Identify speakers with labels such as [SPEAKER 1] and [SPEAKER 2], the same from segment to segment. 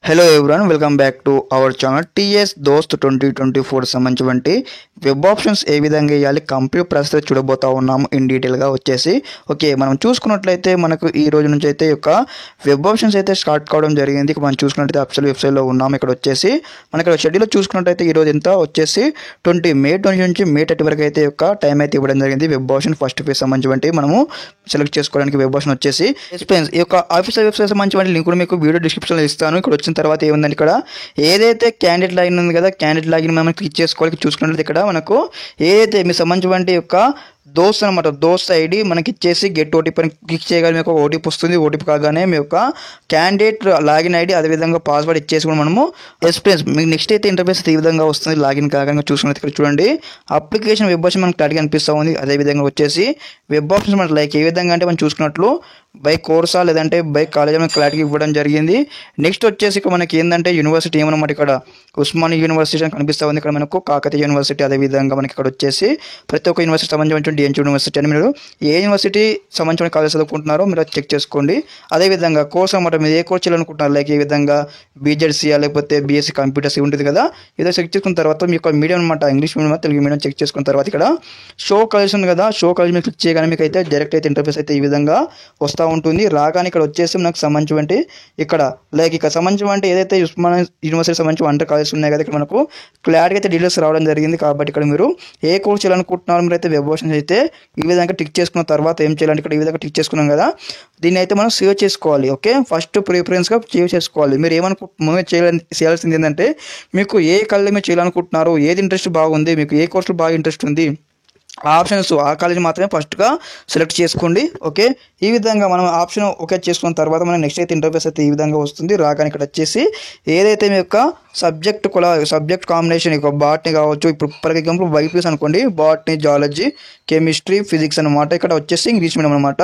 [SPEAKER 1] Hello everyone, welcome back to our channel. TS దోస్త్ 2024 సంబంధించి web options A విధంగా వేయాలి కంప్లీట్ ప్రాసెస్ చూడబోతా ఉన్నాము ఇన్ డీటెయిల్గా వచ్చేసి. ఓకే, మనం చూసుకున్నట్లయితే మనకు ఈ రోజు నుంచి అయితే యొక్క వెబ్ ఆప్షన్స్ అయితే స్టార్ట్ కావడం జరిగింది. మనం చూసుకున్నట్లయితే అఫీషియల్ వెబ్సైట్లో ఉన్నాము. ఇక్కడ వచ్చేసి మనకి ఇక్కడ షెడ్యూల్లో చూసుకున్నట్లయితే ఈ రోజు ఎంత వచ్చేసి మే 20 నుంచి మే 30 వరకు అయితే యొక్క టైం అయితే ఇవ్వడం జరిగింది. వెబ్ ఆప్షన్ ఫస్ట్ ఫేజ్ సంబంధించి మనము సెలెక్ట్ చేసుకోవడానికి వెబ్ ఆప్షన్ వచ్చేసి ఈ యొక్క ఆఫీషియల్ వెబ్సైట్ సంబంధించి లింక్ కూడా మీకు వీడియో డిస్క్రిప్షన్లో ఇస్తాను. ఇక్కడ వచ్చిన తర్వాత ఏముందండి, ఇక్కడ ఏదైతే క్యాండిడేట్ లాగిన్ ఉంది కదా, క్యాండిడేట్ లాగిన్ మనం క్లిక్ చేసుకోవాలి. చూసుకున్నట్లయితే ఇక్కడ మనకు ఏదైతే మీ సంబంధించిన యొక్క దోస్త్ అనమాట, దోస్త్ ఐడి మనకి ఇచ్చేసి గెట్ ఓటీపీ అని క్లిక్ చేయగానే మీకు ఓటీపీ వస్తుంది. ఓటీపీ కాగానే మీ యొక్క క్యాండిడేట్ లాగిన్ ఐడి అదేవిధంగా పాస్వర్డ్ ఇచ్చేసి కూడా మనము ఎక్స్పీరియన్స్ మీకు నెక్స్ట్ అయితే ఇంటర్ఫేస్ ఈ విధంగా వస్తుంది. లాగిన్ కాగానే చూసుకున్నట్టు ఇక్కడ చూడండి, అప్లికేషన్ వెబ్ ఆప్షన్ మనకు క్లారిటీ అనిపిస్తూ ఉంది. అదేవిధంగా వచ్చేసి వెబ్ ఆప్షన్స్ మనకు లైక్ ఏ విధంగా అంటే మనం చూసుకున్నట్లు బై కోర్సా లేదంటే బై కాలేజ్ మనకి క్లారిటీ ఇవ్వడం జరిగింది. నెక్స్ట్ వచ్చేసి ఇక్కడ మనకి ఏంటంటే యూనివర్సిటీ ఏమన్నమాట, ఇక్కడ ఉస్మానియా యూనివర్సిటీ అని కనిపిస్తూ ఉంది. ఇక్కడ మనకు కాకతీయ యూనివర్సిటీ, అదేవిధంగా మనకి ఇక్కడ వచ్చేసి ప్రతి ఒక్క యూనివర్సిటీ సంబంధించిన డిఎన్జీ యూనివర్సిటీ అని మీరు ఏ యూనివర్సిటీ సంబంధించిన కాలేజ్ చదువుకుంటున్నారో మీరు చెక్ చేసుకోండి. అదేవిధంగా కోర్స్ అనమాట, మీరు ఏ కోర్స్ చేయాలనుకుంటున్నారు, లైక్ ఏ విధంగా బీజెడ్సీఆ లేకపోతే బీఎస్సీ కంప్యూటర్స్ ఉంటుంది కదా, ఇదో చెక్ చేసుకున్న తర్వాత మీ యొక్క మీడియం అనమాట, English medium Telugu medium check చేసుకున్న తర్వాత ఇక్కడ షో కాలేజ్ ఉంది కదా, షో కాలేజ్ మీరు క్లిక్ చేయగానే మీకు అయితే డైరెక్ట్ అయితే ఇంటర్ఫేస్ అయితే ఈ విధంగా వస్తూ ఉంటుంది. రాగానే ఇక్కడ వచ్చేసి నాకు సంబంధించి ఇక్కడ లైక్ ఇక్కడ సంబంధించి ఏదైతే ఉస్మానియా యూనివర్సిటీ సంబంధించి అండర్ కాలేజెస్ ఉన్నాయి కదా, ఇక్కడ మనకు క్లారిటీ అయితే డీటెయిల్స్ రావడం జరిగింది. కాబట్టి ఇక్కడ మీరు ఏ కోర్స్ చేయాలనుకుంటున్నారో మీరు అయితే వెబ్ ఆప్షన్స్ అయితే ఈ విధంగా టిక్ చేసుకున్న తర్వాత ఏం చేయాలంటే ఇక్కడ ఈ విధంగా టిక్ చేసుకున్నాం కదా, దీన్ని అయితే మనం సేవ్ చేసుకోవాలి. ఓకే, ఫస్ట్ ప్రిఫరెన్స్గా సేవ్ చేసుకోవాలి. మీరు చేయాల్సింది ఏంటంటే మీకు ఏ కాలేజ్ మీరు చేయాలనుకుంటున్నారో, ఏది ఇంట్రెస్ట్ బాగుంది, మీకు ఏ కోర్సులో బాగా ఇంట్రెస్ట్ ఉంది, ఆ ఆప్షన్స్ ఆ కాలేజ్ మాత్రమే ఫస్ట్గా సెలెక్ట్ చేసుకోండి. ఓకే, ఈ విధంగా మనం ఆప్షన్ ఓకే చేసుకున్న తర్వాత మనం నెక్స్ట్ అయితే ఇంటర్ఫేస్ అయితే ఈ విధంగా వస్తుంది. రాగానే ఇక్కడ వచ్చేసి ఏదైతే మీ యొక్క సబ్జెక్ట్ కాంబినేషన్ ఇక బాట్నీ కావచ్చు, ఇప్పుడు ఫర్ ఎగ్జాంపుల్ బైపీఎస్ అనుకోండి, బాట్నీ, జువాలజీ, కెమిస్ట్రీ, ఫిజిక్స్ అనమాట. ఇక్కడ వచ్చేసి ఇంగ్లీష్ మీడియం అనమాట.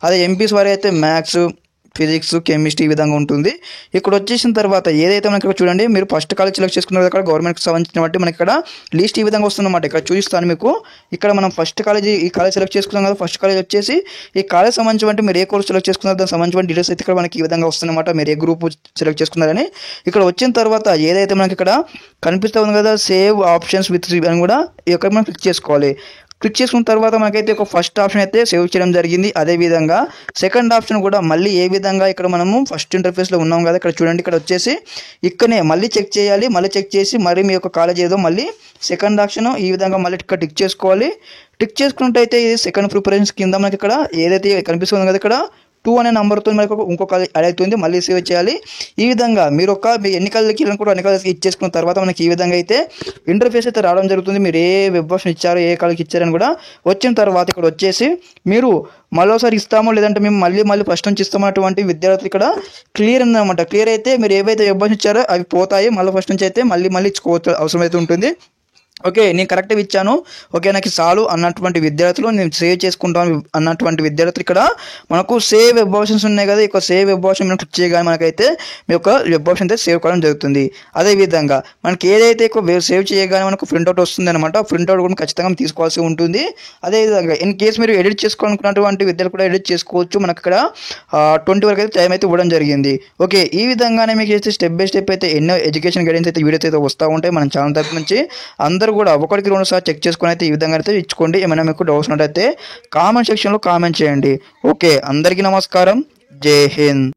[SPEAKER 1] అదే ఎంపీస్ వారి అయితే మ్యాథ్స్, ఫిజిక్స్, కెమిస్ట్రీ ఈ విధంగా ఉంటుంది. ఇక్కడ వచ్చేసిన తర్వాత ఏదైతే మనకి ఇక్కడ చూడండి, మీరు ఫస్ట్ కాలేజ్ సెలెక్ట్ చేసుకున్నారు అక్కడ గవర్నమెంట్కి సంబంధించిన బట్టి మనకి ఇక్కడ లిస్ట్ ఈ విధంగా వస్తుందన్నమాట. ఇక్కడ చూపిస్తాను మీకు. ఇక్కడ మనం ఫస్ట్ కాలేజ్ ఈ కాలేజ్ సెలెక్ట్ చేసుకున్నాం కదా, ఫస్ట్ కాలేజ్ వచ్చేసి ఈ కాలేజ్ సంబంధించి మీరు ఏ కోర్స్ సెలెక్ట్ చేసుకున్నారు దానికి సంబంధించిన డీటెయిల్స్ అయితే ఇక్కడ మనకి ఈ విధంగా వస్తుందన్నమాట. మీరు ఏ గ్రూప్ సెలెక్ట్ చేసుకున్నారని ఇక్కడ వచ్చిన తర్వాత ఏదైతే మనకి ఇక్కడ కనిపిస్తూ ఉంది కదా, సేవ్ ఆప్షన్స్ విత్ అని కూడా ఇక్కడ మనం క్లిక్ చేసుకోవాలి. క్లిక్ చేసుకున్న తర్వాత మనకైతే ఒక ఫస్ట్ ఆప్షన్ అయితే సేవ్ చేయడం జరిగింది. అదేవిధంగా సెకండ్ ఆప్షన్ కూడా మళ్ళీ ఏ విధంగా ఇక్కడ మనము ఫస్ట్ ఇంటర్ఫేస్లో ఉన్నాం కదా, ఇక్కడ చూడండి, ఇక్కడ వచ్చేసి ఇక్కడనే మళ్ళీ చెక్ చేయాలి. మళ్ళీ చెక్ చేసి మరి మీ యొక్క కాలేజ్ ఏదో మళ్ళీ సెకండ్ ఆప్షన్ ఈ విధంగా మళ్ళీ ఇక్కడ టిక్ చేసుకోవాలి. టిక్ చేసుకున్నట్టయితే ఇది సెకండ్ ప్రిఫరెన్స్ కింద మనకి ఇక్కడ ఏదైతే కనిపిస్తుంది కదా, ఇక్కడ 2 అనే నెంబర్తో మనకు ఇంకొక యాడ్ అవుతుంది. మళ్ళీ సేవ్ చేయాలి. ఈ విధంగా మీరు ఎన్ని కాలేజీకి కూడా అన్ని కాలేజీకి ఇచ్చేసుకున్న తర్వాత మనకి ఈ విధంగా అయితే ఇంటర్ఫేస్ అయితే రావడం జరుగుతుంది. మీరు ఏ వెబ్ ఆప్షన్ ఇచ్చారో, ఏ కాలేజీకి ఇచ్చారని కూడా వచ్చిన తర్వాత ఇక్కడ వచ్చేసి మీరు మరోసారి ఇస్తామో లేదంటే మేము మళ్ళీ ఫస్ట్ నుంచి ఇస్తామన్నటువంటి విద్యార్థులు ఇక్కడ క్లియర్ ఉందన్నమాట. క్లియర్ అయితే మీరు ఏవైతే వెబ్ ఆప్షన్ ఇచ్చారో అవి పోతాయి. మళ్ళీ ఫస్ట్ నుంచి అయితే మళ్ళీ ఇచ్చుకోవచ్చు అవసరం అయితే ఉంటుంది. ఓకే, నేను కరెక్ట్గా ఇచ్చాను, ఓకే నాకు చాలు అన్నటువంటి విద్యార్థులు, నేను సేవ్ చేసుకుంటాను అన్నటువంటి విద్యార్థులు ఇక్కడ మనకు సేవ్ వెబ్ ఆప్షన్స్ ఉన్నాయి కదా, ఇక సేవ్ వెబ్ ఆప్షన్ మనం క్లిక్ చేయగానే మనకైతే మీ యొక్క వెబ్ ఆప్షన్ అయితే సేవ్ కావడం జరుగుతుంది. అదేవిధంగా మనకి ఏదైతే సేవ్ చేయగానే మనకు ప్రింట్అవుట్ వస్తుంది అనమాట, ప్రింట్అవుట్ కూడా ఖచ్చితంగా తీసుకోవాల్సి ఉంటుంది. అదేవిధంగా ఇన్ కేసు మీరు ఎడిట్ చేసుకోవాలనుకున్నటువంటి విద్యార్థులు కూడా ఎడిట్ చేసుకోవచ్చు. మనకి ఇక్కడ 20 వరకు అయితే టైం అయితే ఇవ్వడం జరిగింది. ఓకే, ఈ విధంగానే మీకు అయితే స్టెప్ బై స్టెప్ అయితే ఎన్నో ఎడ్యుకేషన్ గైడెన్స్ అయితే వీడియోస్ అయితే వస్తూ ఉంటాయి మన ఛానల్ తరపు నుంచి. అందరూ కూడా ఒకటికి 2 సార్లు చెక్ చేసుకుని అయితే ఈ విధంగా అయితే ఇచ్చుకోండి. ఏమైనా మీకు డౌట్స్ ఉన్నట్టయితే కామెంట్ సెక్షన్లో కామెంట్ చేయండి. ఓకే, అందరికీ నమస్కారం, జై హింద్.